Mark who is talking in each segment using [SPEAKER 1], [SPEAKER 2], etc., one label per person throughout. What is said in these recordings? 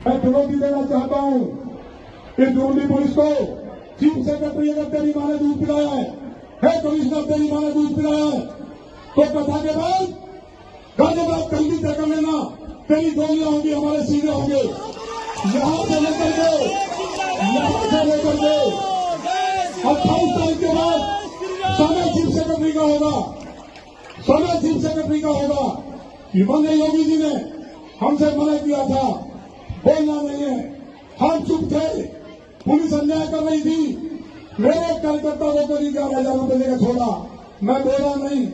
[SPEAKER 1] मैं चुनौती देना चाहता हूं कि दिल्ली पुलिस को, चीफ सेक्रेटरी अगर तेरी माँ ने दूध पिलाया है, कमिश्नर तेरी माँ ने दूध पिलाया है तो कथा के बाद गाजियाबाद जल्दी तय कर लेना, तेरी गोलियां होंगी, हमारे सीने होंगे। यहाँ से लेकर के 28 तारीख के बाद समय चीफ सेक्रेटरी का होगा, समय चीफ सेक्रेटरी का होगा। माननीय योगी जी ने हमसे मना किया था, बोलना नहीं है, हम चुप थे, पुलिस अन्याय कर रही थी, मेरे कार्यकर्ता को करीब 11,000 रुपए देकर छोड़ा, मैं बोला नहीं।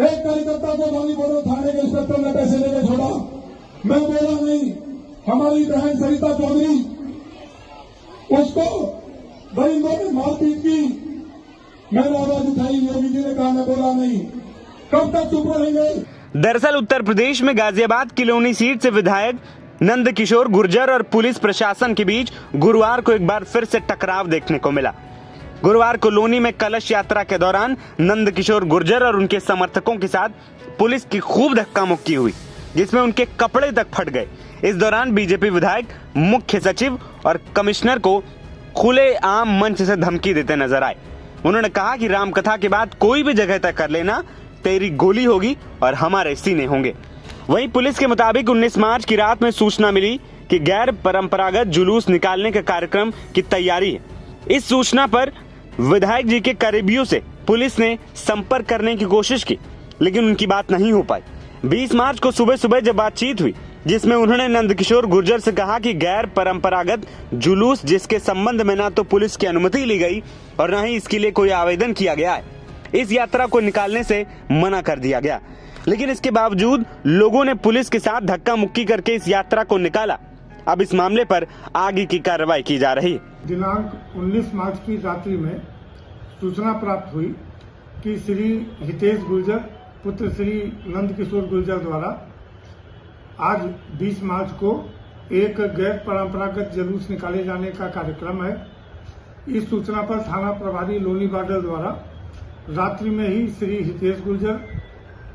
[SPEAKER 1] एक कार्यकर्ता को धोनी बोर्डर थाने के इंस्पेक्टर ने पैसे देकर छोड़ा, मैं बोला नहीं। हमारी बहन सरिता चौधरी, उसको दरिंदों ने मारपीट की, मैंने आवाज उठाई, योगी जी ने कहा मैं बोला नहीं। कब तक चुप रहेंगे?
[SPEAKER 2] दरअसल उत्तर प्रदेश में गाजियाबाद की लोनी सीट से विधायक नंदकिशोर गुर्जर और पुलिस प्रशासन के बीच गुरुवार को एक बार फिर से टकराव देखने को मिला। गुरुवार को लोनी में कलश यात्रा के दौरान नंदकिशोर गुर्जर और उनके समर्थकों के साथ पुलिस की खूब धक्का मुक्की हुई, जिसमें उनके कपड़े तक फट गए। इस दौरान बीजेपी विधायक मुख्य सचिव और कमिश्नर को खुले आम मंच से धमकी देते नजर आए। उन्होंने कहा कि रामकथा के बाद कोई भी जगह तय कर लेना, तेरी गोली होगी और हमारे सीने होंगे। वहीं पुलिस के मुताबिक 19 मार्च की रात में सूचना मिली कि गैर परंपरागत जुलूस निकालने के कार्यक्रम की तैयारी है। इस सूचना पर विधायक जी के करीबियों से पुलिस ने संपर्क करने की कोशिश की, लेकिन उनकी बात नहीं हो पाई। 20 मार्च को सुबह सुबह जब बातचीत हुई, जिसमें उन्होंने नंदकिशोर गुर्जर से कहा कि गैर परंपरागत जुलूस जिसके संबंध में ना तो पुलिस की अनुमति ली गई और न ही इसके लिए कोई आवेदन किया गया है, इस यात्रा को निकालने से मना कर दिया गया। लेकिन इसके बावजूद लोगों ने पुलिस के साथ धक्का मुक्की करके इस यात्रा को निकाला। अब इस मामले पर आगे की कार्रवाई की जा रही है।
[SPEAKER 1] दिनांक 19 मार्च की रात्रि में सूचना प्राप्त हुई कि श्री हितेश गुर्जर पुत्र श्री नंदकिशोर गुर्जर द्वारा आज 20 मार्च को एक गैर परंपरागत जुलूस निकाले जाने का कार्यक्रम है। इस सूचना पर थाना प्रभारी लोनी बाडर द्वारा रात्रि में ही श्री हितेश गुर्जर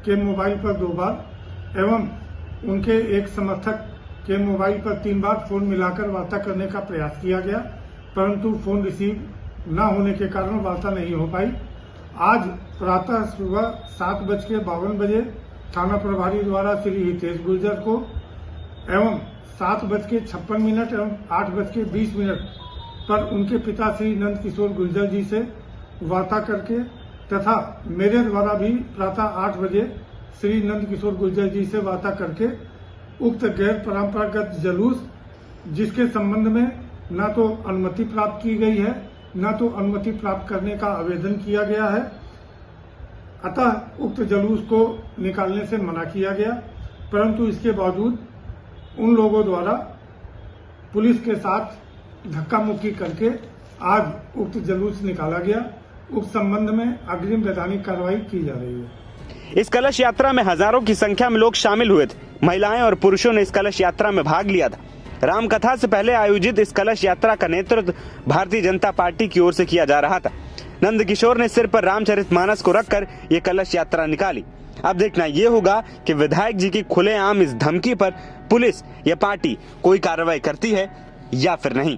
[SPEAKER 1] के मोबाइल पर 2 बार एवं उनके एक समर्थक के मोबाइल पर 3 बार फोन मिलाकर वार्ता करने का प्रयास किया गया, परंतु फोन रिसीव न होने के कारण वार्ता नहीं हो पाई। आज प्रातः सुबह 7:52 बजे थाना प्रभारी द्वारा श्री हितेश गुर्जर को एवं 7:56 एवं 8:20 पर उनके पिता श्री नंदकिशोर गुर्जर जी से वार्ता करके तथा मेरे द्वारा भी प्रातः 8 बजे श्री नंदकिशोर गुर्जर जी से वार्ता करके उक्त गैर परंपरागत जुलूस जिसके संबंध में न तो अनुमति प्राप्त की गई है, न तो अनुमति प्राप्त करने का आवेदन किया गया है, अतः उक्त जुलूस को निकालने से मना किया गया। परंतु इसके बावजूद उन लोगों द्वारा पुलिस के साथ धक्का मुक्की करके आज उक्त जुलूस निकाला गया। उक्त संबंध में अग्रिम वैधानिक कार्रवाई की जा रही है।
[SPEAKER 2] इस कलश यात्रा में हजारों की संख्या में लोग शामिल हुए थे। महिलाएं और पुरुषों ने इस कलश यात्रा में भाग लिया था। रामकथा से पहले आयोजित इस कलश यात्रा का नेतृत्व भारतीय जनता पार्टी की ओर से किया जा रहा था। नंदकिशोर ने सिर पर रामचरितमानस को रखकर ये कलश यात्रा निकाली। अब देखना ये होगा कि विधायक जी की खुलेआम इस धमकी पर पुलिस या पार्टी कोई कार्रवाई करती है या फिर नहीं।